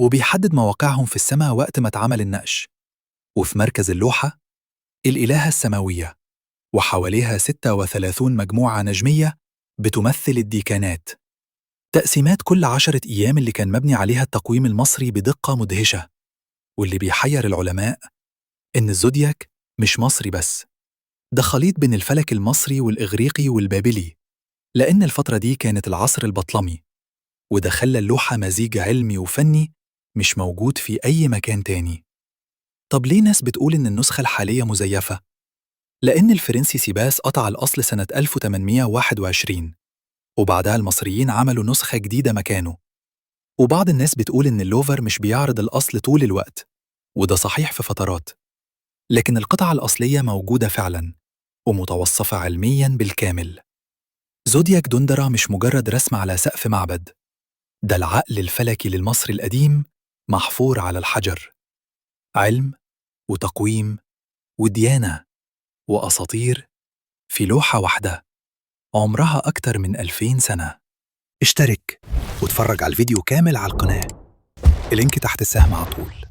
وبيحدد مواقعهم في السماء وقت ما اتعمل النقش. وفي مركز اللوحة الإلهة السماوية، وحواليها 36 مجموعة نجمية بتمثل الديكانات، تقسيمات كل 10 أيام اللي كان مبني عليها التقويم المصري بدقة مدهشة. واللي بيحير العلماء إن الزودياك مش مصري بس، ده خليط بين الفلك المصري والإغريقي والبابلي، لأن الفترة دي كانت العصر البطلمي، وده خلى اللوحة مزيج علمي وفني مش موجود في أي مكان تاني. طب ليه ناس بتقول إن النسخة الحالية مزيفة؟ لأن الفرنسي سيباس قطع الأصل سنة 1821، وبعدها المصريين عملوا نسخة جديدة مكانه. وبعض الناس بتقول إن اللوفر مش بيعرض الأصل طول الوقت، وده صحيح في فترات، لكن القطعة الأصلية موجودة فعلاً ومتوصفة علمياً بالكامل. زودياك دندرة مش مجرد رسم على سقف معبد، ده العقل الفلكي للمصري القديم محفور على الحجر. علم وتقويم وديانة وأساطير في لوحة واحدة عمرها أكتر من 2000 سنة. اشترك واتفرج على الفيديو كامل على القناة، اللينك تحت السهم على طول.